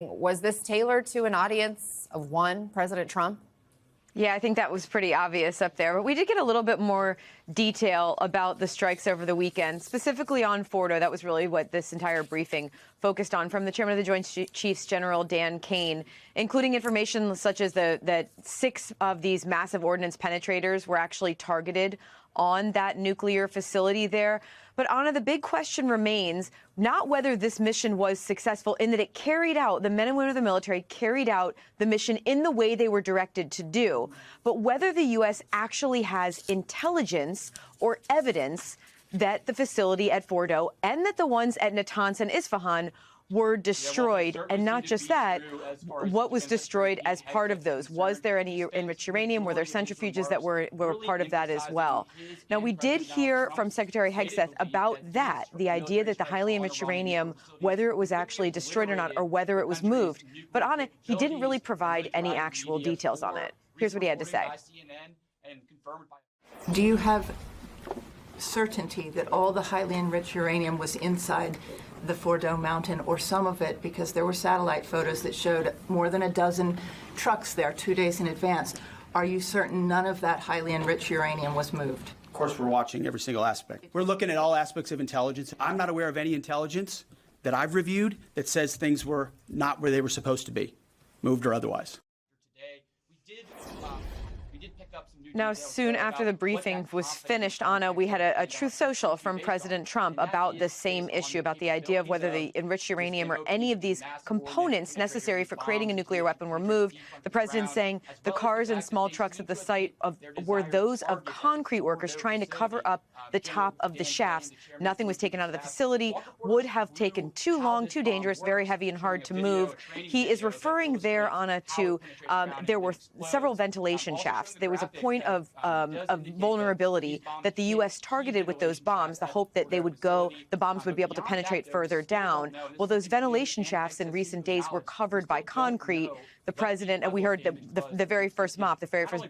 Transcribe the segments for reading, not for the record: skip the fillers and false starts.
Was this tailored to an audience of one, President Trump? Yeah, I think that was pretty obvious up there. But we did get a little bit more detail about the strikes over the weekend, specifically on Fordo. That was really what this entire briefing focused on from the chairman of the Joint Chiefs, General Dan Kane, including information such as that 6 of these massive ordnance penetrators were actually targeted on that nuclear facility there. But Anna, the big question remains not whether this mission was successful in that it carried out, the men and women of the military carried out the mission in the way they were directed to do, but whether the U.S. actually has intelligence or evidence that the facility at Fordo and that the ones at Natanz and Isfahan were destroyed. And not just that, what was destroyed as part of those? Was there any enriched uranium? Were there centrifuges that were part of that as well? Now, we did hear from Secretary Hegseth about that, the idea that the highly enriched uranium, whether it was actually destroyed or not, or whether it was moved. But on it, he didn't really provide any actual details on it. Here's what he had to say. Do you have certainty that all the highly enriched uranium was inside the Fordo mountain, or some of it, because there were satellite photos that showed more than a dozen trucks there 2 days in advance? Are you certain none of that highly enriched uranium was moved? Of course, we're watching every single aspect. We're looking at all aspects of intelligence. I'm not aware of any intelligence that I've reviewed that says things were not where they were supposed to be, moved or otherwise. Now, soon after the briefing was finished, Anna, we had a Truth Social from President Trump about this same issue, about the idea of whether the enriched uranium or any of these components necessary for creating a nuclear weapon were moved. The president saying the cars and small trucks at the site were those of concrete workers trying to cover up the top of the shafts. Nothing was taken out of the facility, would have taken too long, too dangerous, very heavy and hard to move. He is referring there, Anna, to there were several ventilation shafts. There was a point of vulnerability that the U.S. targeted with those bombs, the hope that the bombs would be able to penetrate further down. Well, those ventilation shafts in recent days were covered by concrete. The president, and we heard the very first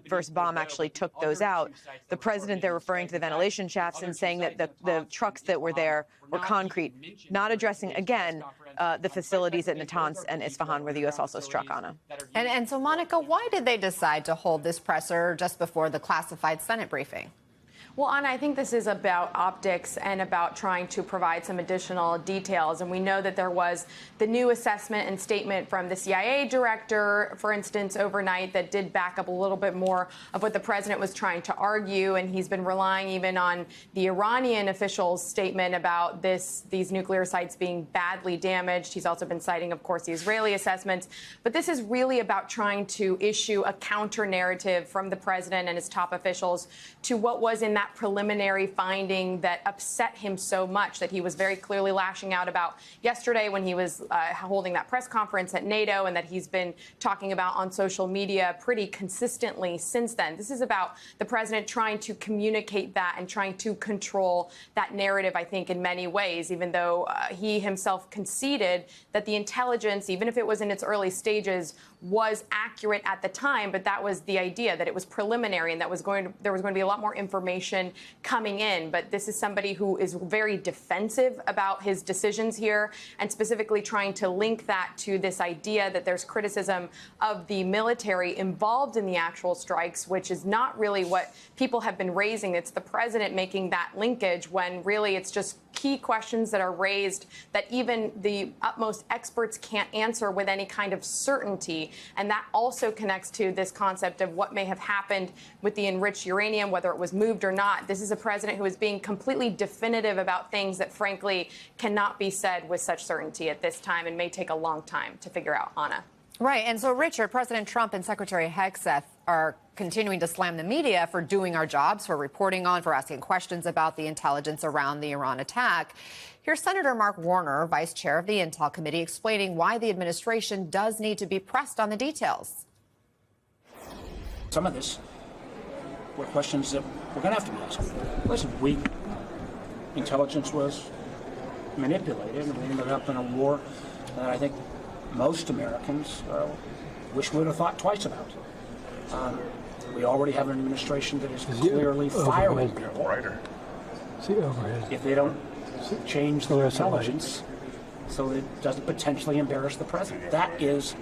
first bomb actually took those out. The president, they're referring to the ventilation shafts and saying that the trucks that were there were concrete, not addressing, again, the facilities at Natanz and Isfahan, where the U.S. also struck, Anna. And so, Monica, why did they decide to hold this presser just before the classified Senate briefing? Well, Anna, I think this is about optics and about trying to provide some additional details. And we know that there was the new assessment and statement from the CIA director, for instance, overnight, that did back up a little bit more of what the president was trying to argue. And he's been relying even on the Iranian officials' statement about these nuclear sites being badly damaged. He's also been citing, of course, the Israeli assessments. But this is really about trying to issue a counter narrative from the president and his top officials to what was in that preliminary finding that upset him so much that he was very clearly lashing out about yesterday when he was holding that press conference at NATO, and that he's been talking about on social media pretty consistently since then. This is about the president trying to communicate that and trying to control that narrative, I think, in many ways, even though he himself conceded that the intelligence, even if it was in its early stages, was accurate at the time. But that was the idea, that it was preliminary and that there was going to be a lot more information coming in. But this is somebody who is very defensive about his decisions here, and specifically trying to link that to this idea that there's criticism of the military involved in the actual strikes, which is not really what people have been raising. It's the president making that linkage, when really it's just key questions that are raised that even the utmost experts can't answer with any kind of certainty. And that also connects to this concept of what may have happened with the enriched uranium, whether it was moved or not. This is a president who is being completely definitive about things that, frankly, cannot be said with such certainty at this time and may take a long time to figure out, Anna. Right. And so, Richard, President Trump and Secretary Hegseth are continuing to slam the media for doing our jobs, for reporting on, for asking questions about the intelligence around the Iran attack. Here's Senator Mark Warner, vice chair of the Intel Committee, explaining why the administration does need to be pressed on the details. Some of this were questions that we're going to have to be asking. Listen, intelligence was manipulated, and we ended up in a war that I think most Americans wish we would have thought twice about. We already have an administration that is clearly firing people. If they don't change their intelligence so it doesn't potentially embarrass the president. That is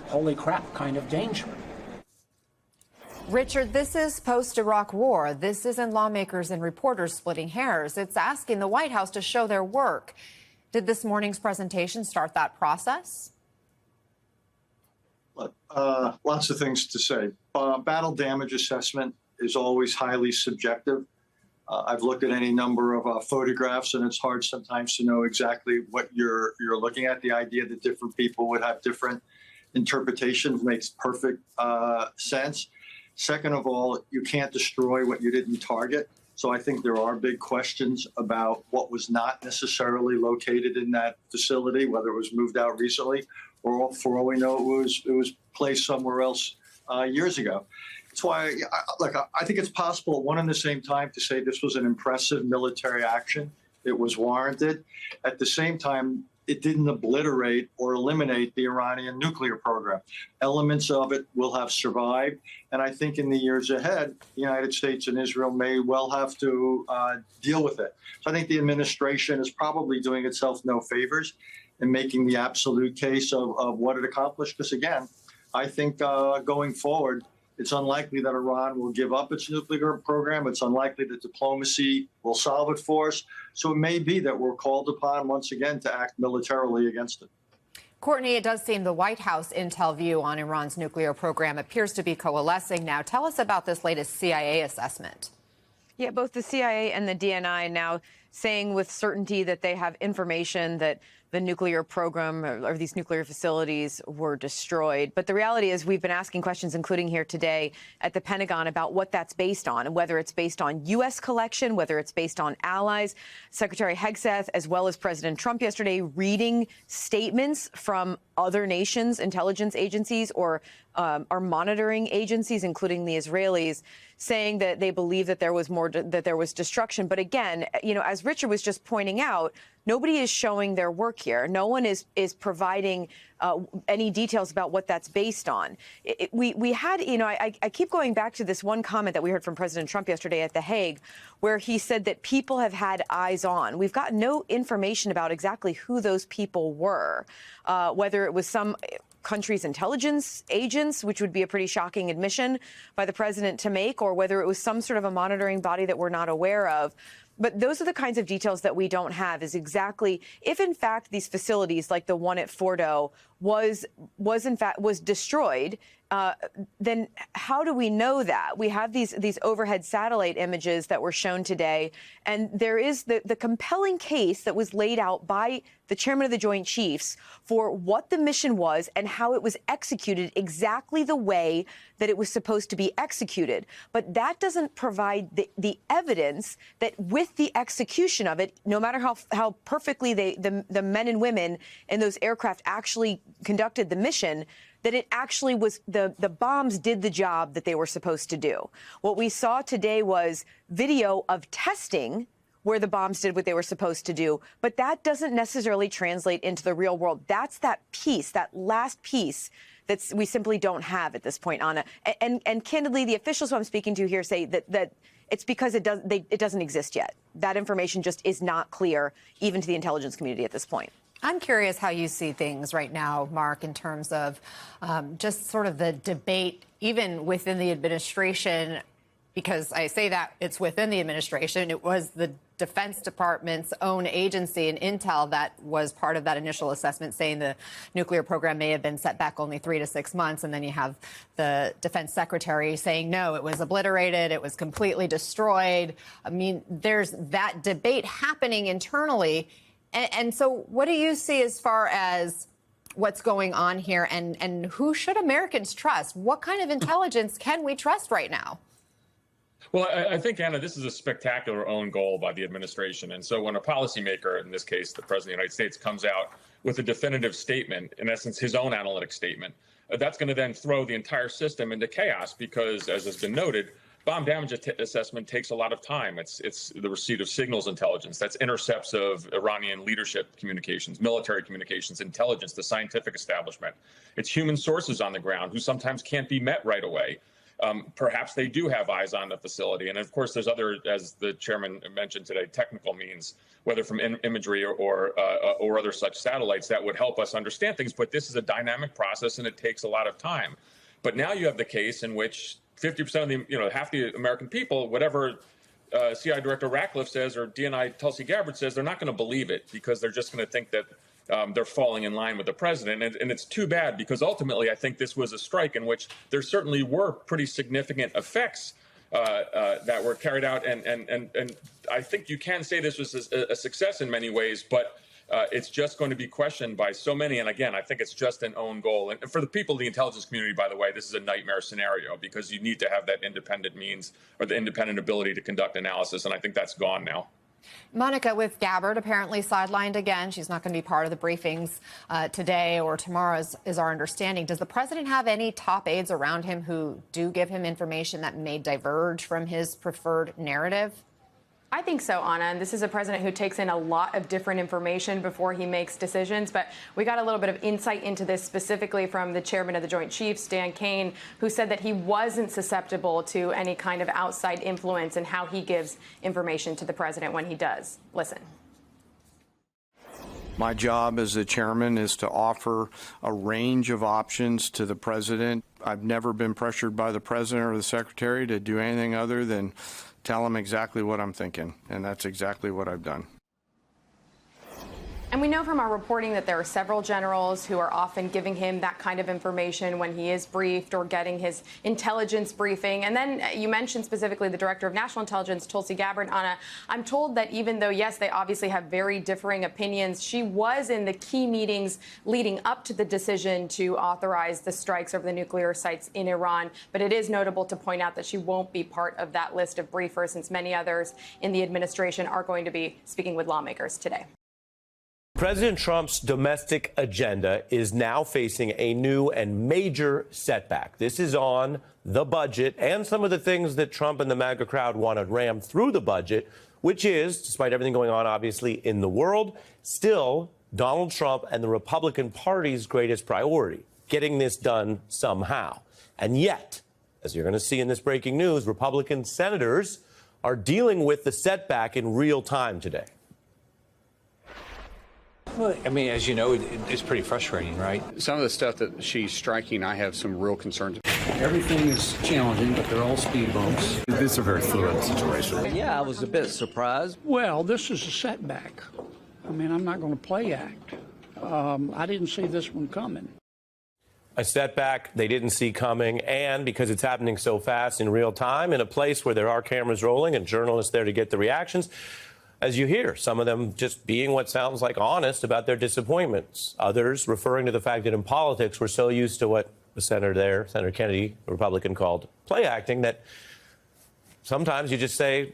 holy crap kind of danger. Richard, this is post-Iraq war. This isn't lawmakers and reporters splitting hairs. It's asking the White House to show their work. Did this morning's presentation start that process? Lots of things to say. Battle damage assessment is always highly subjective. I've looked at any number of photographs, and it's hard sometimes to know exactly what you're looking at. The idea that different people would have different interpretations makes perfect sense. Second of all, you can't destroy what you didn't target. So I think there are big questions about what was not necessarily located in that facility, whether it was moved out recently, or for all we know, it was placed somewhere else years ago. That's why, I think it's possible at one and the same time to say this was an impressive military action. It was warranted. At the same time, it didn't obliterate or eliminate the Iranian nuclear program. Elements of it will have survived. And I think in the years ahead, the United States and Israel may well have to deal with it. So I think the administration is probably doing itself no favors in making the absolute case of what it accomplished. Because again, I think going forward, it's unlikely that Iran will give up its nuclear program. It's unlikely that diplomacy will solve it for us. So it may be that we're called upon once again to act militarily against it. Courtney, it does seem the White House intel view on Iran's nuclear program appears to be coalescing now. Tell us about this latest CIA assessment. Yeah, both the CIA and the DNI now saying with certainty that they have information that the nuclear program or these nuclear facilities were destroyed. But the reality is we've been asking questions, including here today at the Pentagon, about what that's based on, and whether it's based on U.S. collection, whether it's based on allies. Secretary Hegseth, as well as President Trump yesterday, reading statements from other nations' intelligence agencies or monitoring agencies, including the Israelis, saying that they believe that there was destruction. But again, as Richard was just pointing out, nobody is showing their work here. No one is providing any details about what that's based on. We had, I keep going back to this one comment that we heard from President Trump yesterday at The Hague, where he said that people have had eyes on. We've got no information about exactly who those people were, whether it was some country's intelligence agents, which would be a pretty shocking admission by the president to make, or whether it was some sort of a monitoring body that we're not aware of. But those are the kinds of details that we don't have, is exactly if, in fact, these facilities like the one at Fordo was destroyed, then how do we know that? We have these overhead satellite images that were shown today, and there is the compelling case that was laid out by the chairman of the Joint Chiefs for what the mission was and how it was executed exactly the way that it was supposed to be executed. But that doesn't provide the evidence that with the execution of it, no matter how perfectly the men and women in those aircraft actually conducted the mission, that it actually was the bombs did the job that they were supposed to do. What we saw today was video of testing where the bombs did what they were supposed to do, but that doesn't necessarily translate into the real world. That's that piece, that last piece that we simply don't have at this point, Anna. And candidly, the officials who I'm speaking to here say that it's because it doesn't exist yet. That information just is not clear, even to the intelligence community at this point. I'm curious how you see things right now, Mark, in terms of just sort of the debate, even within the administration, because I say that it's within the administration. It was the Defense Department's own agency and Intel that was part of that initial assessment, saying the nuclear program may have been set back only 3 to 6 months. And then you have the defense secretary saying, no, it was obliterated. It was completely destroyed. I mean, there's that debate happening internally. And so what do you see as far as what's going on here, and who should Americans trust? What kind of intelligence can we trust right now? Well, I think, Anna, this is a spectacular own goal by the administration. And so when a policymaker, in this case, the President of the United States, comes out with a definitive statement, in essence, his own analytic statement, that's going to then throw the entire system into chaos because, as has been noted, bomb damage assessment takes a lot of time. It's the receipt of signals intelligence. That's intercepts of Iranian leadership communications, military communications, intelligence, the scientific establishment. It's human sources on the ground who sometimes can't be met right away. perhaps they do have eyes on the facility. And of course, there's other, as the chairman mentioned today, technical means, whether from imagery or other such satellites that would help us understand things. But this is a dynamic process and it takes a lot of time. But now you have the case in which 50% of the, half the American people, whatever CIA Director Ratcliffe says or DNI Tulsi Gabbard says, they're not going to believe it because they're just going to think that they're falling in line with the president. And it's too bad because ultimately I think this was a strike in which there certainly were pretty significant effects that were carried out. And I think you can say this was a success in many ways, but it's just going to be questioned by so many. And again, I think it's just an own goal. And for the people of the intelligence community, by the way, this is a nightmare scenario because you need to have that independent means or the independent ability to conduct analysis. And I think that's gone now. Monica, with Gabbard apparently sidelined again, she's not going to be part of the briefings today or tomorrow, is our understanding. Does the president have any top aides around him who do give him information that may diverge from his preferred narrative? I think so, Anna. And this is a president who takes in a lot of different information before he makes decisions. But we got a little bit of insight into this specifically from the chairman of the Joint Chiefs, Dan Kane, who said that he wasn't susceptible to any kind of outside influence in how he gives information to the president when he does. Listen. My job as the chairman is to offer a range of options to the president. I've never been pressured by the president or the secretary to do anything other than tell him exactly what I'm thinking, and that's exactly what I've done. And we know from our reporting that there are several generals who are often giving him that kind of information when he is briefed or getting his intelligence briefing. And then you mentioned specifically the Director of National Intelligence, Tulsi Gabbard. Anna, I'm told that even though, yes, they obviously have very differing opinions, she was in the key meetings leading up to the decision to authorize the strikes over the nuclear sites in Iran. But it is notable to point out that she won't be part of that list of briefers, since many others in the administration are going to be speaking with lawmakers today. President Trump's domestic agenda is now facing a new and major setback. This is on the budget and some of the things that Trump and the MAGA crowd want to ram through the budget, which is, despite everything going on, obviously, in the world, still Donald Trump and the Republican Party's greatest priority, getting this done somehow. And yet, as you're going to see in this breaking news, Republican senators are dealing with the setback in real time today. Well, I mean, as you know, it's pretty frustrating, right? Some of the stuff that she's striking, I have some real concerns. Everything is challenging, but they're all speed bumps. This is a very fluid situation. Yeah, I was a bit surprised. Well, this is a setback. I mean, I'm not going to play act. I didn't see this one coming. A setback they didn't see coming, and because it's happening so fast in real time in a place where there are cameras rolling and journalists there to get the reactions, as you hear, some of them just being what sounds like honest about their disappointments. Others referring to the fact that in politics we're so used to what the senator there, Senator Kennedy, a Republican, called play acting, that sometimes you just say,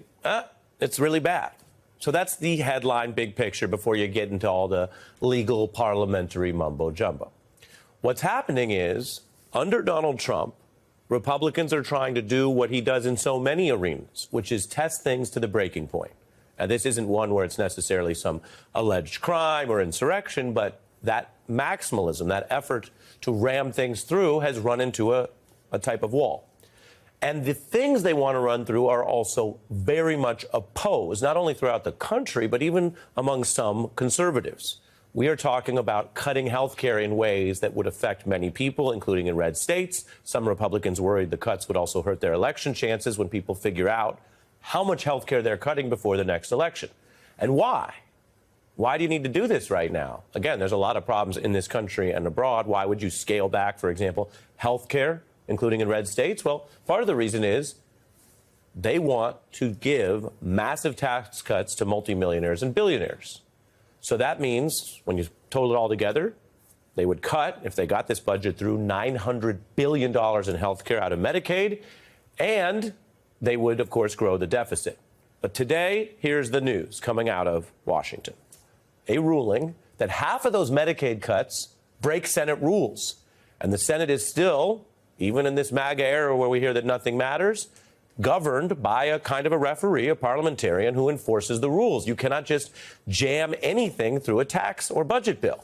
it's really bad. So that's the headline, big picture, before you get into all the legal parliamentary mumbo jumbo. What's happening is, under Donald Trump, Republicans are trying to do what he does in so many arenas, which is test things to the breaking point. Now, this isn't one where it's necessarily some alleged crime or insurrection, but that maximalism, that effort to ram things through, has run into a type of wall. And the things they want to run through are also very much opposed, not only throughout the country, but even among some conservatives. We are talking about cutting health care in ways that would affect many people, including in red states. Some Republicans worried the cuts would also hurt their election chances when people figure out how much health care they're cutting before the next election. And why? Why do you need to do this right now? Again, there's a lot of problems in this country and abroad. Why would you scale back, for example, health care, including in red states? Well, part of the reason is they want to give massive tax cuts to multimillionaires and billionaires. So that means, when you total it all together, they would cut, if they got this budget through, $900 billion in health care out of Medicaid, and they would, of course, grow the deficit. But today, here's the news coming out of Washington. A ruling that half of those Medicaid cuts break Senate rules. And the Senate is still, even in this MAGA era where we hear that nothing matters, governed by a kind of a referee, a parliamentarian who enforces the rules. You cannot just jam anything through a tax or budget bill.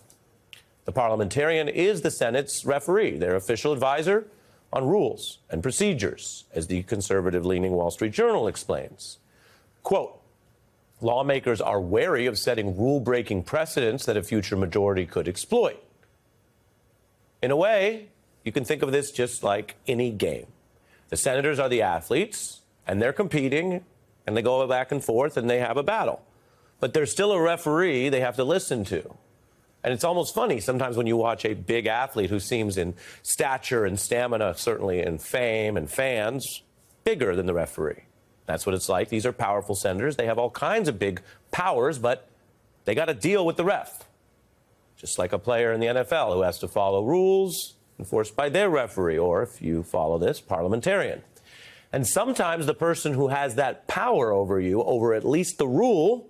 The parliamentarian is the Senate's referee, their official advisor on rules and procedures, as the conservative-leaning Wall Street Journal explains. Quote, lawmakers are wary of setting rule-breaking precedents that a future majority could exploit. In a way, you can think of this just like any game. The senators are the athletes, and they're competing, and they go back and forth, and they have a battle. But there's still a referee they have to listen to. And it's almost funny sometimes when you watch a big athlete who seems in stature and stamina, certainly in fame and fans, bigger than the referee. That's what it's like. These are powerful senators. They have all kinds of big powers, but they got to deal with the ref. Just like a player in the NFL who has to follow rules enforced by their referee, or if you follow this, parliamentarian. And sometimes the person who has that power over you, over at least the rule,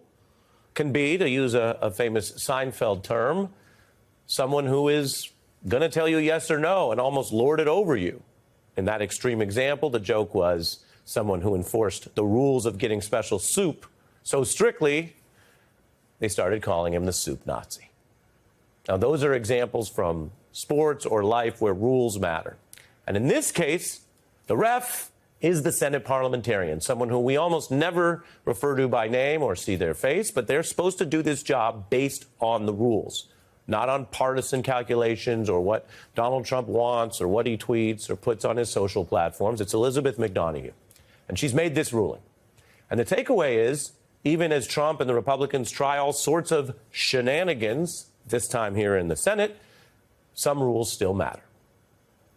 can be, to use a famous Seinfeld term, someone who is going to tell you yes or no and almost lord it over you. In that extreme example, the joke was someone who enforced the rules of getting special soup so strictly, they started calling him the soup Nazi. Now, those are examples from sports or life where rules matter. And in this case, the ref is the Senate parliamentarian, someone who we almost never refer to by name or see their face, but they're supposed to do this job based on the rules, not on partisan calculations or what Donald Trump wants or what he tweets or puts on his social platforms. It's Elizabeth McDonough, and she's made this ruling. And the takeaway is, even as Trump and the Republicans try all sorts of shenanigans, this time here in the Senate, some rules still matter.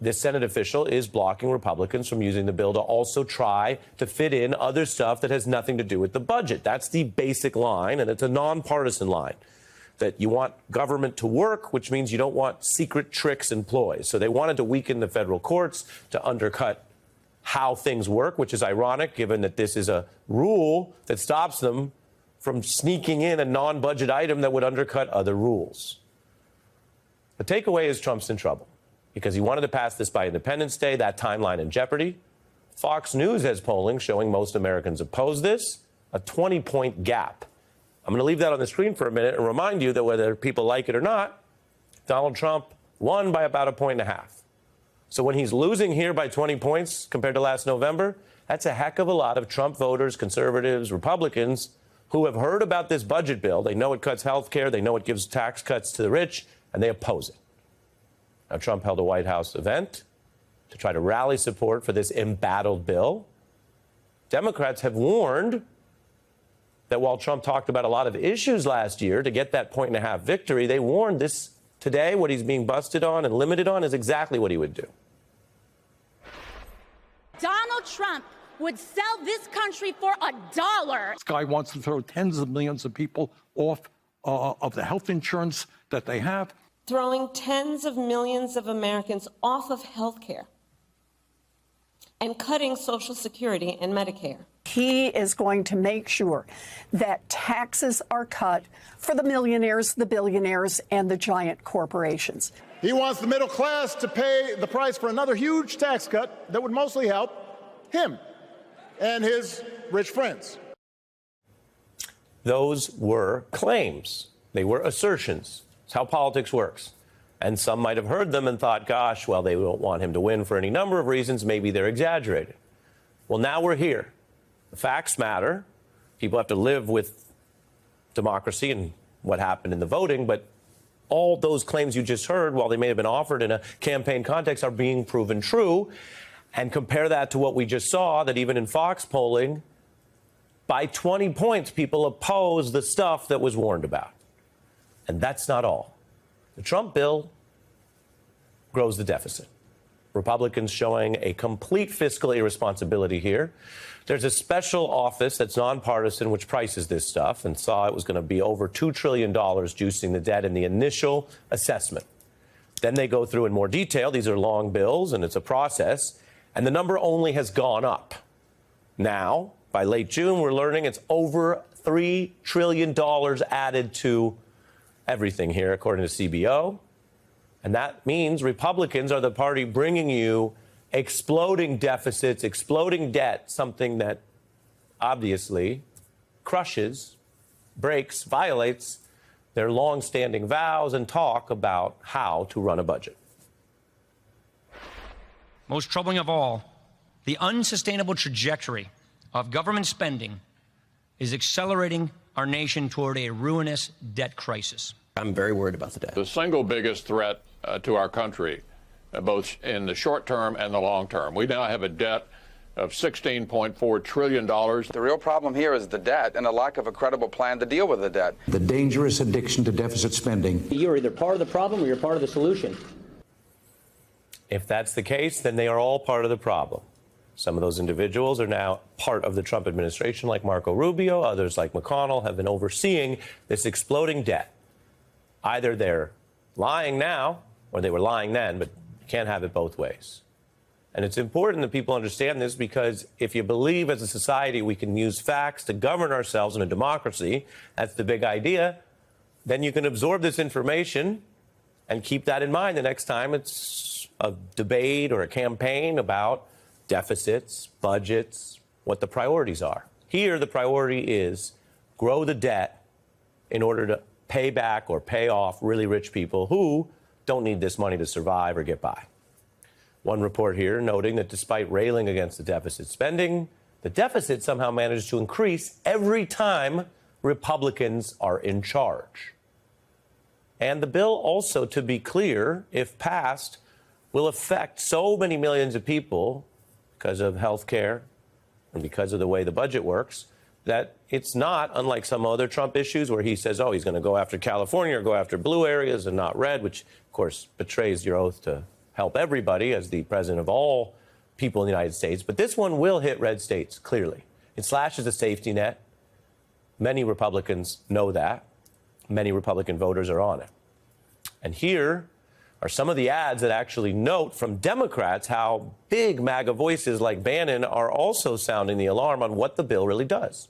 This Senate official is blocking Republicans from using the bill to also try to fit in other stuff that has nothing to do with the budget. That's the basic line, and it's a nonpartisan line, that you want government to work, which means you don't want secret tricks and ploys. So they wanted to weaken the federal courts to undercut how things work, which is ironic given that this is a rule that stops them from sneaking in a non-budget item that would undercut other rules. The takeaway is Trump's in trouble, because he wanted to pass this by Independence Day, that timeline in jeopardy. Fox News has polling showing most Americans oppose this, a 20-point gap. I'm going to leave that on the screen for a minute and remind you that whether people like it or not, Donald Trump won by about 1.5 points. So when he's losing here by 20 points compared to last November, that's a heck of a lot of Trump voters, conservatives, Republicans, who have heard about this budget bill. They know it cuts health care, they know it gives tax cuts to the rich, and they oppose it. Now, Trump held a White House event to try to rally support for this embattled bill. Democrats have warned that while Trump talked about a lot of issues last year to get that 1.5 point victory, they warned this today, what he's being busted on and limited on, is exactly what he would do. Donald Trump would sell this country for $1. This guy wants to throw tens of millions of people off of the health insurance that they have. Throwing tens of millions of Americans off of health care and cutting Social Security and Medicare. He is going to make sure that taxes are cut for the millionaires, the billionaires, and the giant corporations. He wants the middle class to pay the price for another huge tax cut that would mostly help him and his rich friends. Those were claims. They were assertions. It's how politics works. And some might have heard them and thought, gosh, well, they don't want him to win for any number of reasons. Maybe they're exaggerated. Well, now we're here. The facts matter. People have to live with democracy and what happened in the voting. But all those claims you just heard, while they may have been offered in a campaign context, are being proven true. And compare that to what we just saw, that even in Fox polling, by 20 points, people oppose the stuff that was warned about. And that's not all. The Trump bill grows the deficit. Republicans showing a complete fiscal irresponsibility here. There's a special office that's nonpartisan which prices this stuff and saw it was going to be over $2 trillion juicing the debt in the initial assessment. Then they go through in more detail. These are long bills and it's a process. And the number only has gone up. Now, by late June, we're learning it's over $3 trillion added to everything here, according to CBO. And that means Republicans are the party bringing you exploding deficits, exploding debt, something that obviously crushes, breaks, violates their long-standing vows and talk about how to run a budget. most troubling of all, the unsustainable trajectory of government spending is accelerating our nation toward a ruinous debt crisis. I'm very worried about the debt. The single biggest threat to our country, both in the short term and the long term. We now have a debt of $16.4 trillion. The real problem here is the debt and a lack of a credible plan to deal with the debt. The dangerous addiction to deficit spending. You're either part of the problem or you're part of the solution. If that's the case, then they are all part of the problem. Some of those individuals are now part of the Trump administration, like Marco Rubio. Others, like McConnell, have been overseeing this exploding debt. Either they're lying now or they were lying then, but you can't have it both ways. And it's important that people understand this, because if you believe as a society we can use facts to govern ourselves in a democracy, that's the big idea, then you can absorb this information and keep that in mind the next time it's a debate or a campaign about deficits, budgets, what the priorities are. Here, the priority is grow the debt in order to pay back or pay off really rich people who don't need this money to survive or get by. One report here noting that despite railing against the deficit spending, the deficit somehow managed to increase every time Republicans are in charge. And the bill also, to be clear, if passed, will affect so many millions of people because of health care and because of the way the budget works, that it's not, unlike some other Trump issues where he says, oh, he's going to go after California or go after blue areas and not red, which, of course, betrays your oath to help everybody as the president of all people in the United States. But this one will hit red states, clearly. It slashes a safety net. Many Republicans know that. Many Republican voters are on it. And here are some of the ads that actually note from Democrats how big MAGA voices like Bannon are also sounding the alarm on what the bill really does.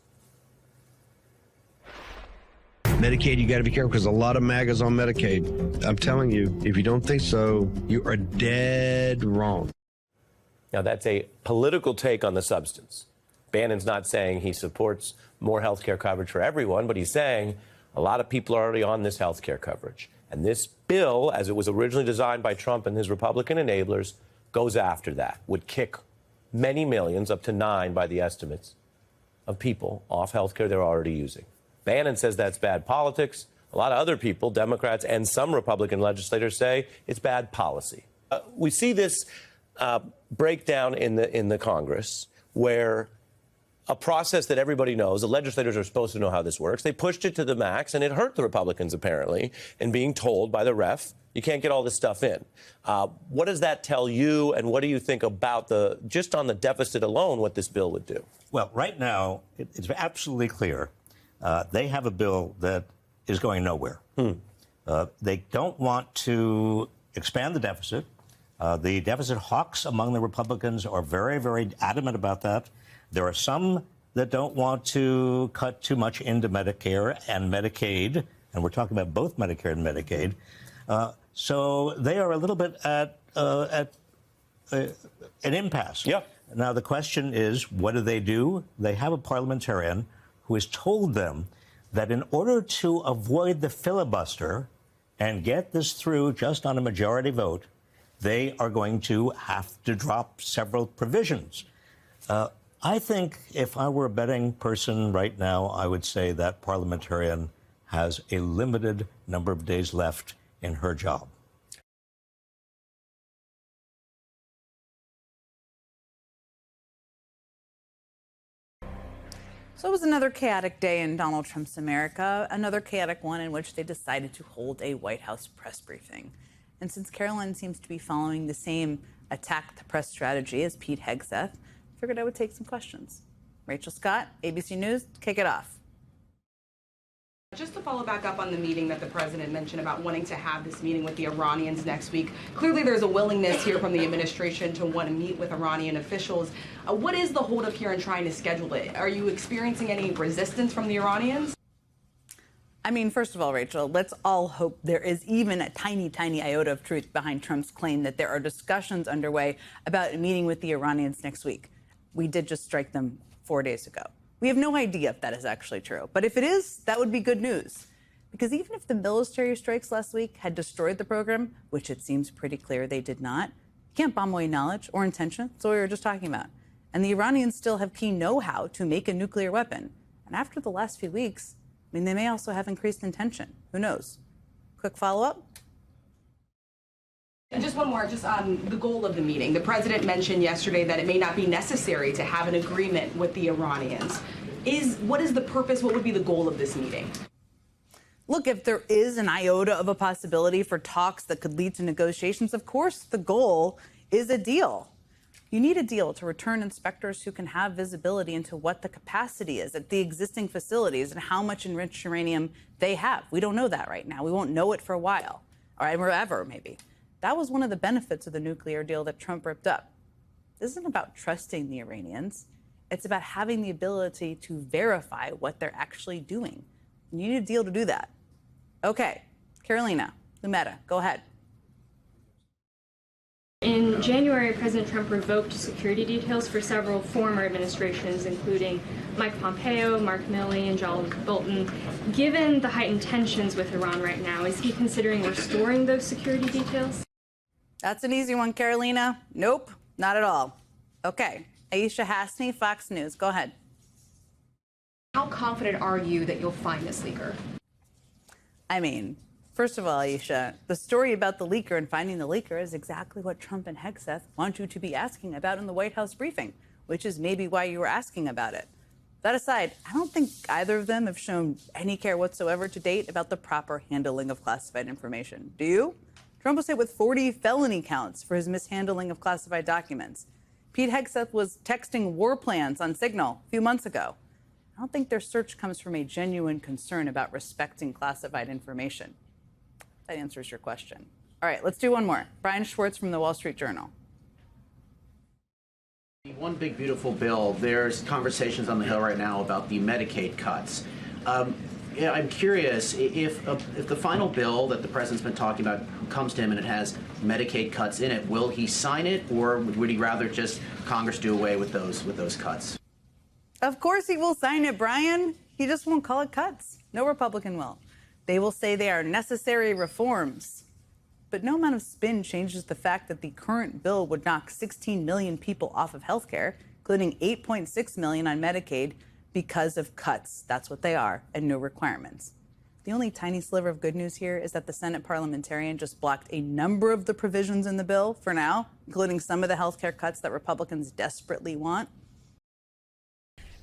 Medicaid, you got to be careful because a lot of MAGAs on Medicaid. I'm telling you, if you don't think so, you are dead wrong. Now, that's a political take on the substance. Bannon's not saying he supports more health care coverage for everyone, but he's saying a lot of people are already on this health care coverage. And this bill, as it was originally designed by Trump and his Republican enablers, goes after that, would kick many millions, up to 9 by the estimates, of people off health care they're already using. Bannon says that's bad politics. A lot of other people, Democrats and some Republican legislators, say it's bad policy. We see this breakdown in the Congress where a process that everybody knows, the legislators are supposed to know how this works. They pushed it to the max, and it hurt the Republicans, apparently, in being told by the ref, you can't get all this stuff in. What does that tell you, and what do you think about just on the deficit alone, what this bill would do? Well, right now, it's absolutely clear. They have a bill that is going nowhere. They don't want to expand the deficit. The deficit hawks among the Republicans are very, very adamant about that. There are some that don't want to cut too much into Medicare and Medicaid, and we're talking about both Medicare and Medicaid. So they are a little bit at an impasse. Yeah. Now, the question is, what do? They have a parliamentarian who has told them that in order to avoid the filibuster and get this through just on a majority vote, they are going to have to drop several provisions. I think if I were a betting person right now, I would say that parliamentarian has a limited number of days left in her job. So it was another chaotic day in Donald Trump's America, another chaotic one in which they decided to hold a White House press briefing. And since Carolyn seems to be following the same attack the press strategy as Pete Hegseth, I figured I would take some questions. Rachel Scott, ABC News, kick it off. Just to follow back up on the meeting that the president mentioned about wanting to have this meeting with the Iranians next week. Clearly, there's a willingness here from the administration to want to meet with Iranian officials. What is the holdup here in trying to schedule it? Are you experiencing any resistance from the Iranians? I mean, first of all, Rachel, let's all hope there is even a tiny, tiny iota of truth behind Trump's claim that there are discussions underway about a meeting with the Iranians next week. We did just strike them 4 days ago. We have no idea if that is actually true. But if it is, that would be good news. Because even if the military strikes last week had destroyed the program, which it seems pretty clear they did not, can't bomb away knowledge or intention. That's what we were just talking about. And the Iranians still have key know-how to make a nuclear weapon. And after the last few weeks, I mean, they may also have increased intention. Who knows? Quick follow-up. And just one more, just on the goal of the meeting. The president mentioned yesterday that it may not be necessary to have an agreement with the Iranians. What is the purpose? What would be the goal of this meeting? Look, if there is an iota of a possibility for talks that could lead to negotiations, of course the goal is a deal. You need a deal to return inspectors who can have visibility into what the capacity is at the existing facilities and how much enriched uranium they have. We don't know that right now. We won't know it for a while, or ever, maybe. That was one of the benefits of the nuclear deal that Trump ripped up. This isn't about trusting the Iranians. It's about having the ability to verify what they're actually doing. You need a deal to do that. Okay, Carolina, Lumeta, go ahead. In January, President Trump revoked security details for several former administrations, including Mike Pompeo, Mark Milley, and John Bolton. Given the heightened tensions with Iran right now, is he considering restoring those security details? That's an easy one, Carolina. Nope, not at all. Okay, Aisha Hasni, Fox News, go ahead. How confident are you that you'll find this leaker? I mean, first of all, Aisha, the story about the leaker and finding the leaker is exactly what Trump and Hegseth want you to be asking about in the White House briefing, which is maybe why you were asking about it. That aside, I don't think either of them have shown any care whatsoever to date about the proper handling of classified information. Do you? Trump was hit with 40 felony counts for his mishandling of classified documents. Pete Hegseth was texting war plans on Signal a few months ago. I don't think their search comes from a genuine concern about respecting classified information. That answers your question. All right, let's do one more. Brian Schwartz from the Wall Street Journal. One big, beautiful bill. There's conversations on the Hill right now about the Medicaid cuts. I'm curious if the final bill that the president's been talking about comes to him and it has Medicaid cuts in it, will he sign it, or would he rather just Congress do away with those cuts? Of course he will sign it, Brian. He just won't call it cuts. No Republican will. They will say they are necessary reforms. But no amount of spin changes the fact that the current bill would knock 16 million people off of health care, including 8.6 million on Medicaid, because of cuts. That's what they are, and no requirements. The only tiny sliver of good news here is that the Senate parliamentarian just blocked a number of the provisions in the bill for now, including some of the health care cuts that Republicans desperately want.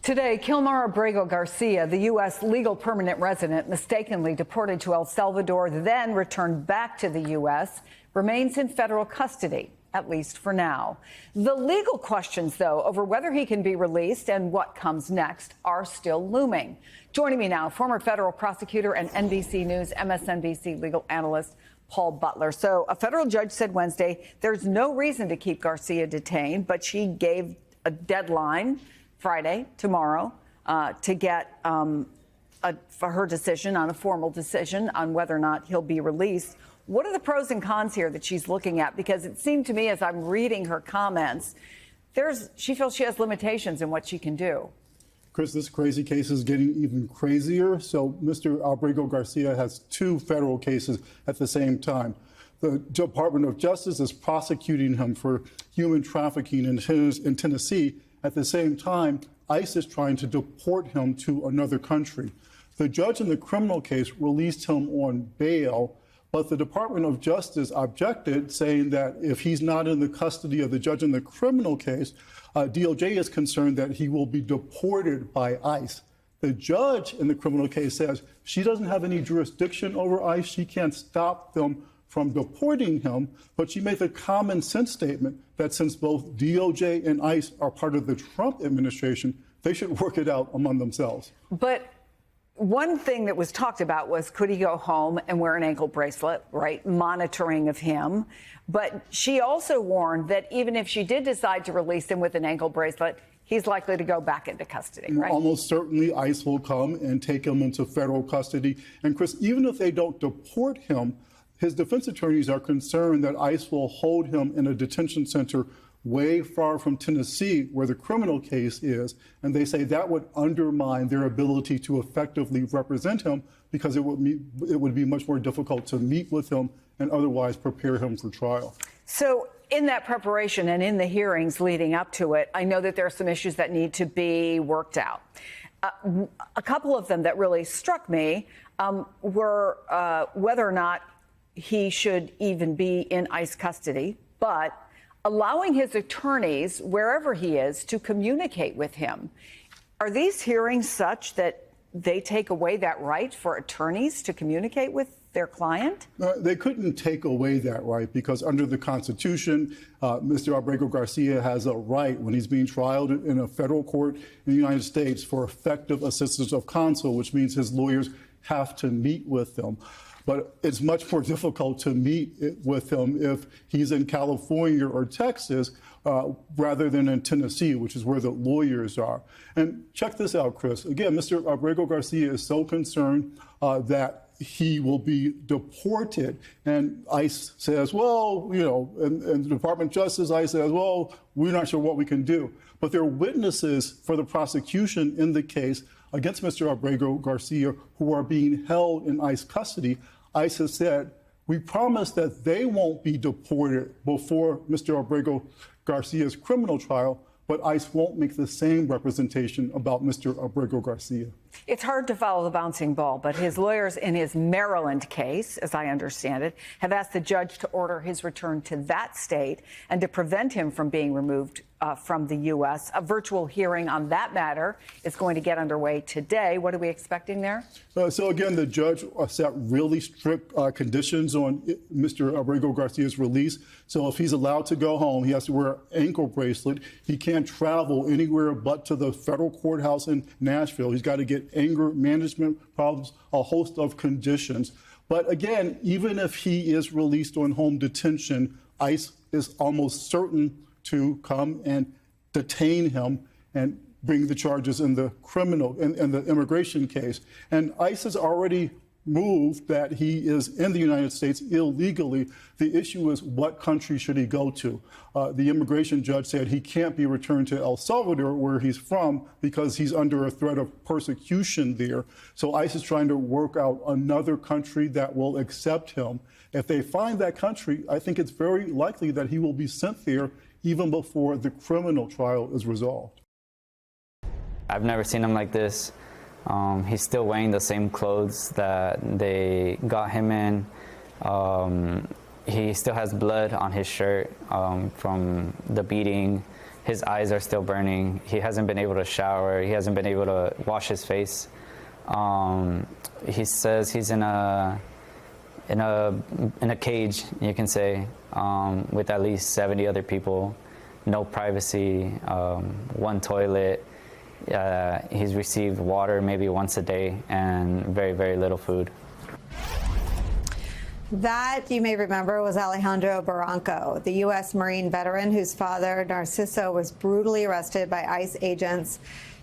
Today, Kilmar Abrego Garcia, the U.S. legal permanent resident mistakenly deported to El Salvador, then returned back to the U.S., remains in federal custody, at least for now. The legal questions, though, over whether he can be released and what comes next are still looming. Joining me now, former federal prosecutor and NBC News, MSNBC legal analyst Paul Butler. So a federal judge said Wednesday there's no reason to keep Garcia detained, but she gave a deadline, Friday, tomorrow, to get for her decision on a formal decision on whether or not he'll be released. What are the pros and cons here that she's looking at? Because it seemed to me as I'm reading her comments, she feels she has limitations in what she can do. Chris, this crazy case is getting even crazier. So Mr. Abrego Garcia has two federal cases at the same time. The Department of Justice is prosecuting him for human trafficking in Tennessee. At the same time, ICE is trying to deport him to another country. The judge in the criminal case released him on bail, but the Department of Justice objected, saying that if he's not in the custody of the judge in the criminal case, DOJ is concerned that he will be deported by ICE. The judge in the criminal case says she doesn't have any jurisdiction over ICE. She can't stop them from deporting him, but she made the common sense statement that since both DOJ and ICE are part of the Trump administration, they should work it out among themselves. But one thing that was talked about was, could he go home and wear an ankle bracelet, right? Monitoring of him. But she also warned that even if she did decide to release him with an ankle bracelet, he's likely to go back into custody, right? Almost certainly ICE will come and take him into federal custody. And Chris, even if they don't deport him, his defense attorneys are concerned that ICE will hold him in a detention center way far from Tennessee, where the criminal case is, and they say that would undermine their ability to effectively represent him because it would be much more difficult to meet with him and otherwise prepare him for trial. So in that preparation and in the hearings leading up to it, I know that there are some issues that need to be worked out. A couple of them that really struck me were whether or not he should even be in ICE custody, but allowing his attorneys, wherever he is, to communicate with him. Are these hearings such that they take away that right for attorneys to communicate with their client? They couldn't take away that right because under the Constitution, Mr. Abrego Garcia has a right when he's being tried in a federal court in the United States for effective assistance of counsel, which means his lawyers have to meet with them. But it's much more difficult to meet with him if he's in California or Texas rather than in Tennessee, which is where the lawyers are. And check this out, Chris. Again, Mr. Abrego Garcia is so concerned that he will be deported. And ICE says, well, you know, and the Department of Justice, ICE says, well, we're not sure what we can do. But there are witnesses for the prosecution in the case against Mr. Abrego Garcia who are being held in ICE custody. ICE has said, we promise that they won't be deported before Mr. Abrego Garcia's criminal trial, but ICE won't make the same representation about Mr. Abrego Garcia. It's hard to follow the bouncing ball, but his lawyers in his Maryland case, as I understand it, have asked the judge to order his return to that state and to prevent him from being removed from the U.S. A virtual hearing on that matter is going to get underway today. What are we expecting there? So again, the judge set really strict conditions on Mr. Abrego Garcia's release. So if he's allowed to go home, he has to wear an ankle bracelet. He can't travel anywhere but to the federal courthouse in Nashville. He's got to get anger management problems, a host of conditions. But again, even if he is released on home detention, ICE is almost certain to come and detain him and bring the charges in the criminal, in the immigration case. And ICE has already moved that he is in the United States illegally. The issue is what country should he go to? The immigration judge said he can't be returned to El Salvador, where he's from, because he's under a threat of persecution there. So ICE is trying to work out another country that will accept him. If they find that country, I think it's very likely that he will be sent there even before the criminal trial is resolved. I've never seen him like this. He's still wearing the same clothes that they got him in. He still has blood on his shirt from the beating. His eyes are still burning. He hasn't been able to shower. He hasn't been able to wash his face. He says he's in a cage, you can say, with at least 70 other people, no privacy, one toilet. He's received water maybe once a day and very, very little food. That, you may remember, was Alejandro Barranco, the U.S. Marine veteran whose father, Narciso, was brutally arrested by ICE agents.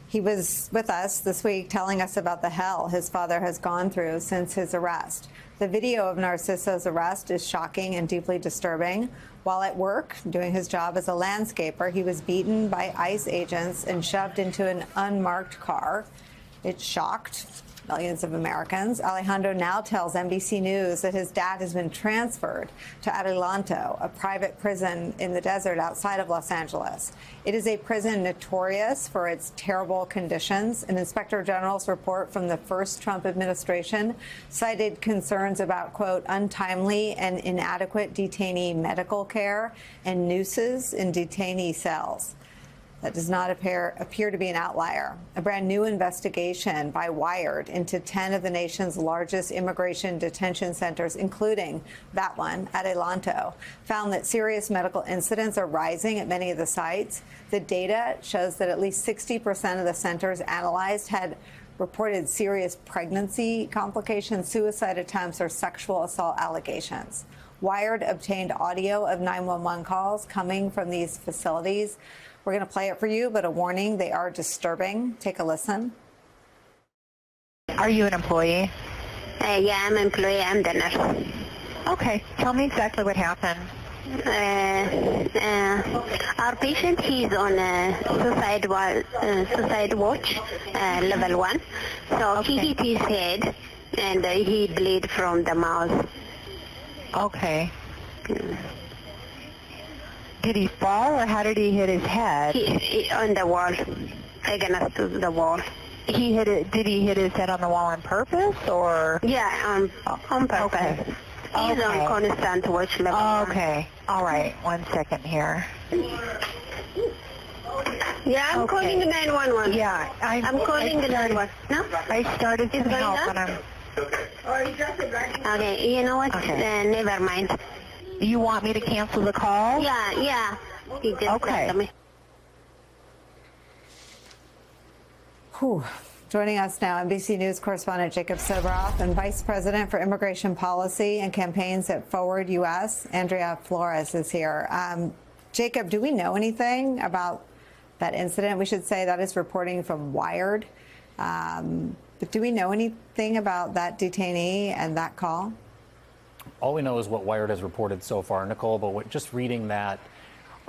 He was with us this week telling us about the hell his father has gone through since his arrest. The video of Narciso's arrest is shocking and deeply disturbing. While at work, doing his job as a landscaper, he was beaten by ICE agents and shoved into an unmarked car. It shocked millions of Americans. Alejandro now tells NBC News that his dad has been transferred to Adelanto, a private prison in the desert outside of Los Angeles. It is a prison notorious for its terrible conditions. An Inspector General's report from the first Trump administration cited concerns about, quote, untimely and inadequate detainee medical care and nooses in detainee cells. That does not appear to be an outlier. A brand new investigation by Wired into 10 of the nation's largest immigration detention centers, including that one at Adelanto, found that serious medical incidents are rising at many of the sites. The data shows that at least 60% of the centers analyzed had reported serious pregnancy complications, suicide attempts, or sexual assault allegations. Wired obtained audio of 911 calls coming from these facilities. We're going to play it for you, but a warning, they are disturbing. Take a listen. Are you an employee? Yeah, I'm an employee. I'm the nurse. Okay. Tell me exactly what happened. Our patient, he's on suicide watch, level 1. So he hit his head and he bleed from the mouth. Okay. Did he fall, or how did he hit his head? He on the wall, against the wall. He hit it. Did he hit his head on the wall on purpose, or? Yeah, on purpose. Okay. He's on constant watch level. Okay. All right. 1 second here. Yeah, I'm calling the 911. Yeah, I'm calling the 911. No? I started some help, and I'm... Okay, you know what? Okay. Never mind. You want me to cancel the call? Yeah. He just Okay. said to me. Whew. Joining us now, NBC News correspondent Jacob Sobroff and Vice President for Immigration Policy and Campaigns at Forward U.S., Andrea Flores, is here. Jacob, do we know anything about that incident? We should say that is reporting from Wired. But do we know anything about that detainee and that call? All we know is what Wired has reported so far, Nicole, but just reading that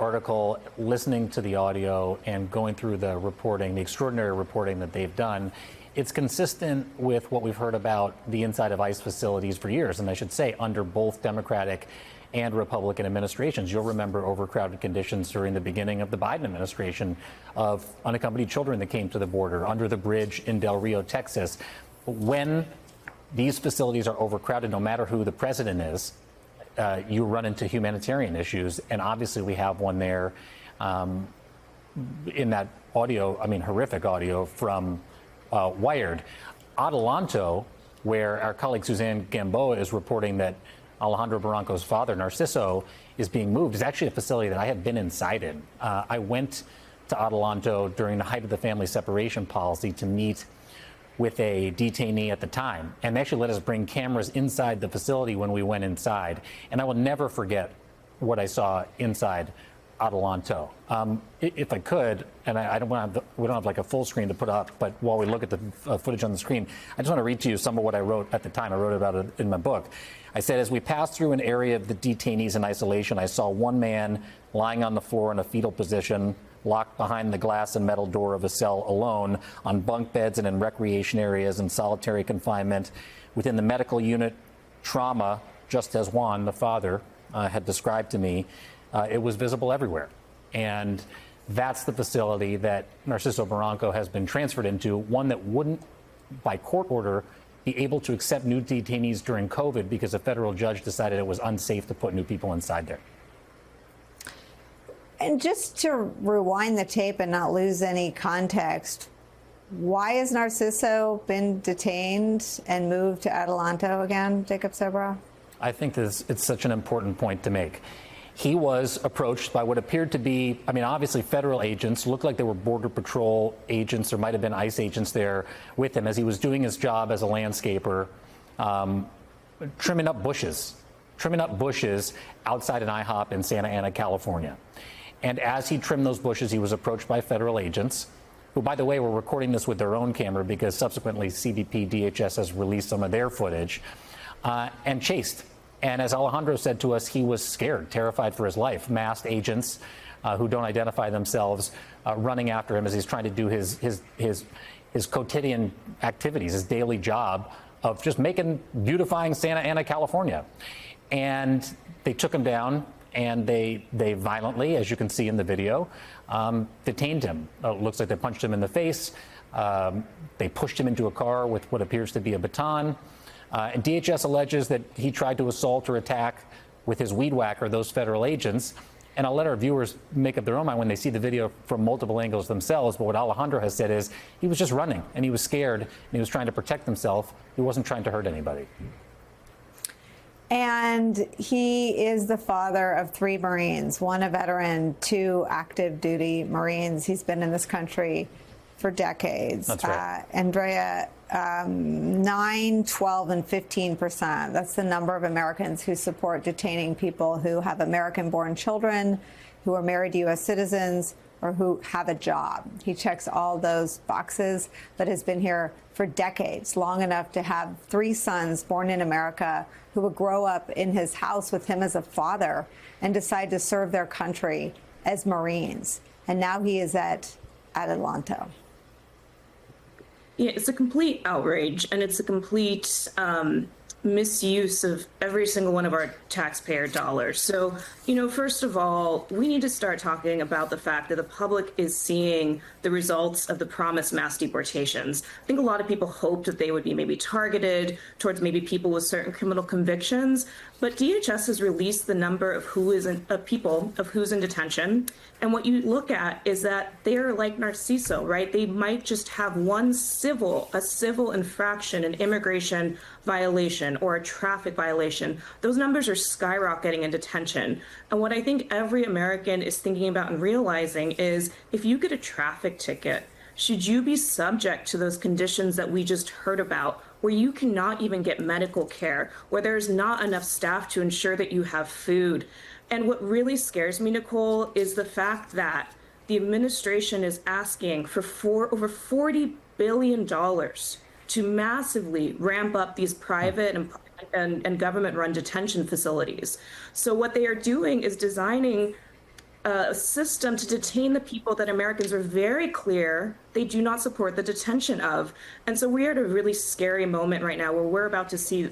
article, listening to the audio, and going through the reporting, the extraordinary reporting that they've done, it's consistent with what we've heard about the inside of ICE facilities for years, and I should say under both Democratic and Republican administrations. You'll remember overcrowded conditions during the beginning of the Biden administration of unaccompanied children that came to the border, under the bridge in Del Rio, Texas. When these facilities are overcrowded, no matter who the president is, you run into humanitarian issues, and obviously we have one there in that audio, horrific audio from Wired. Adelanto, where our colleague Suzanne Gamboa is reporting that Alejandro Barranco's father, Narciso, is being moved, is actually a facility that I have been inside in. I went to Adelanto during the height of the family separation policy to meet with a detainee at the time, and they actually let us bring cameras inside the facility when we went inside. And I will never forget what I saw inside Adelanto. If I could, and we don't have like a full screen to put up, but while we look at the footage on the screen, I just want to read to you some of what I wrote at the time. I wrote about it in my book. I said, as we passed through an area of the detainees in isolation, I saw one man lying on the floor in a fetal position, locked behind the glass and metal door of a cell alone, on bunk beds and in recreation areas in solitary confinement. Within the medical unit, trauma, just as Juan, the father, had described to me, it was visible everywhere. And that's the facility that Narciso Barranco has been transferred into, one that wouldn't, by court order, be able to accept new detainees during COVID because a federal judge decided it was unsafe to put new people inside there. And just to rewind the tape and not lose any context, why has Narciso been detained and moved to Adelanto again, Jacob Sobroff? I think it's such an important point to make. He was approached by what appeared to be, obviously federal agents, looked like they were Border Patrol agents, or might have been ICE agents there with him as he was doing his job as a landscaper, trimming up bushes outside an IHOP in Santa Ana, California. And as he trimmed those bushes, he was approached by federal agents, who, by the way, were recording this with their own camera because subsequently CBP DHS has released some of their footage, and chased. And as Alejandro said to us, he was scared, terrified for his life. Masked agents who don't identify themselves running after him as he's trying to do his quotidian activities, his daily job of just beautifying Santa Ana, California. And they took him down, and they violently, as you can see in the video, detained him. It looks like they punched him in the face. They pushed him into a car with what appears to be a baton. And DHS alleges that he tried to assault or attack with his weed whacker those federal agents. And I'll let our viewers make up their own mind when they see the video from multiple angles themselves. But what Alejandro has said is he was just running, and he was scared, and he was trying to protect himself. He wasn't trying to hurt anybody. And he is the father of 3 Marines, 1 a veteran, 2 active duty Marines. He's been in this country for decades. That's right. Andrea, 9, 12, and 15%. That's the number of Americans who support detaining people who have American-born children, who are married to U.S. citizens, or who have a job. He checks all those boxes, but has been here for decades, long enough to have 3 sons born in America who would grow up in his house with him as a father and decide to serve their country as Marines. And now he is at Adelanto. Yeah, it's a complete outrage, and it's a complete misuse of every single one of our taxpayer dollars. So, first of all, we need to start talking about the fact that the public is seeing the results of the promised mass deportations. I think a lot of people hoped that they would be maybe targeted towards maybe people with certain criminal convictions, but DHS has released the number of who's in detention. And what you look at is that they're like Narciso, right? They might just have a civil infraction, an immigration violation or a traffic violation. Those numbers are skyrocketing in detention. And what I think every American is thinking about and realizing is if you get a traffic ticket, should you be subject to those conditions that we just heard about, where you cannot even get medical care, where there's not enough staff to ensure that you have food? And what really scares me, Nicole, is the fact that the administration is asking for over $40 billion to massively ramp up these private and government-run detention facilities. So what they are doing is designing a system to detain the people that Americans are very clear they do not support the detention of. And so we are at a really scary moment right now where we're about to see,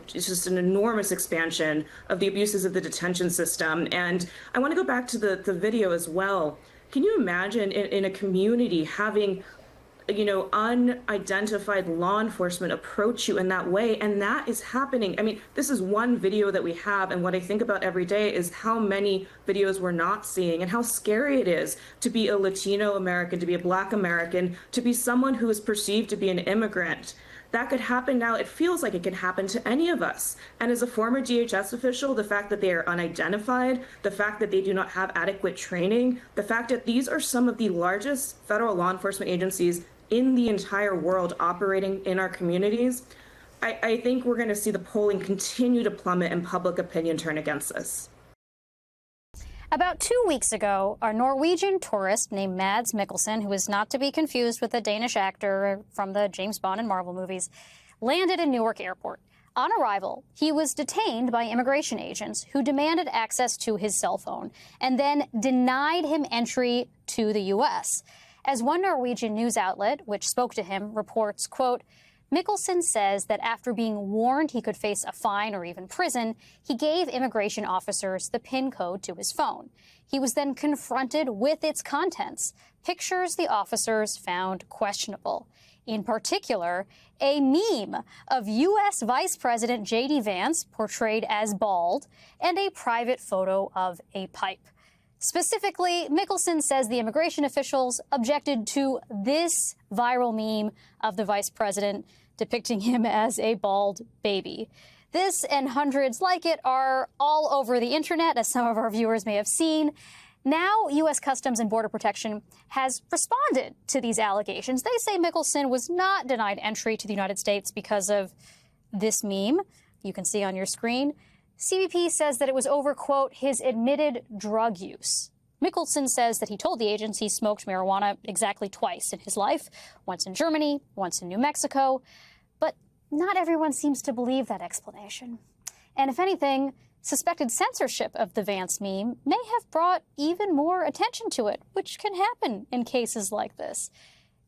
just an enormous expansion of the abuses of the detention system. And I want to go back to the video as well. Can you imagine in a community having unidentified law enforcement approach you in that way? And that is happening. I mean, this is one video that we have. And what I think about every day is how many videos we're not seeing and how scary it is to be a Latino American, to be a Black American, to be someone who is perceived to be an immigrant. That could happen now. It feels like it can happen to any of us. And as a former DHS official, the fact that they are unidentified, the fact that they do not have adequate training, the fact that these are some of the largest federal law enforcement agencies in the entire world operating in our communities, I think we're going to see the polling continue to plummet and public opinion turn against us. About 2 weeks ago, a Norwegian tourist named Mads Mikkelsen, who is not to be confused with the Danish actor from the James Bond and Marvel movies, landed in Newark Airport. On arrival, he was detained by immigration agents who demanded access to his cell phone and then denied him entry to the U.S. As one Norwegian news outlet, which spoke to him, reports, quote, Mikkelsen says that after being warned he could face a fine or even prison, he gave immigration officers the PIN code to his phone. He was then confronted with its contents, pictures the officers found questionable. In particular, a meme of U.S. Vice President J.D. Vance, portrayed as bald, and a private photo of a pipe. Specifically, Mikkelsen says the immigration officials objected to this viral meme of the vice president depicting him as a bald baby. This and hundreds like it are all over the internet, as some of our viewers may have seen. Now, U.S. Customs and Border Protection has responded to these allegations. They say Mikkelsen was not denied entry to the United States because of this meme you can see on your screen. CBP says that it was over, quote, his admitted drug use. Mikkelsen says that he told the agents he smoked marijuana exactly twice in his life, once in Germany, once in New Mexico. But not everyone seems to believe that explanation. And if anything, suspected censorship of the Vance meme may have brought even more attention to it, which can happen in cases like this.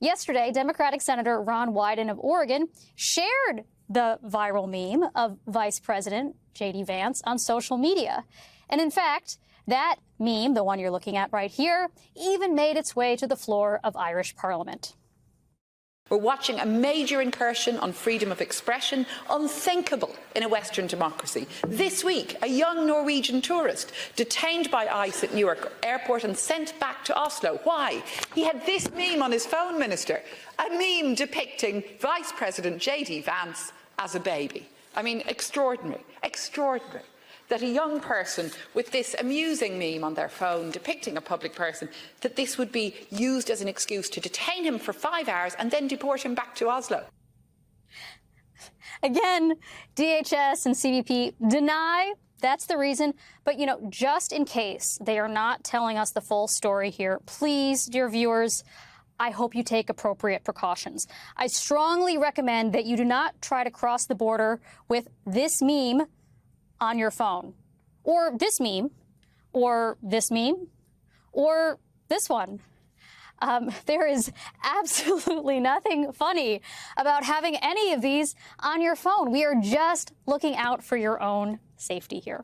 Yesterday, Democratic Senator Ron Wyden of Oregon shared the viral meme of Vice President J.D. Vance on social media. And in fact, that meme, the one you're looking at right here, even made its way to the floor of Irish Parliament. We're watching a major incursion on freedom of expression, unthinkable in a Western democracy. This week, a young Norwegian tourist detained by ICE at Newark Airport and sent back to Oslo. Why? He had this meme on his phone, Minister, a meme depicting Vice President J.D. Vance as a baby. I mean, extraordinary, extraordinary. That a young person with this amusing meme on their phone depicting a public person, that this would be used as an excuse to detain him for 5 hours and then deport him back to Oslo. Again, DHS and CBP deny that's the reason. But, just in case they are not telling us the full story here, please, dear viewers, I hope you take appropriate precautions. I strongly recommend that you do not try to cross the border with this meme on your phone, or this meme, or this meme, or this one. There is absolutely nothing funny about having any of these on your phone. We are just looking out for your own safety here.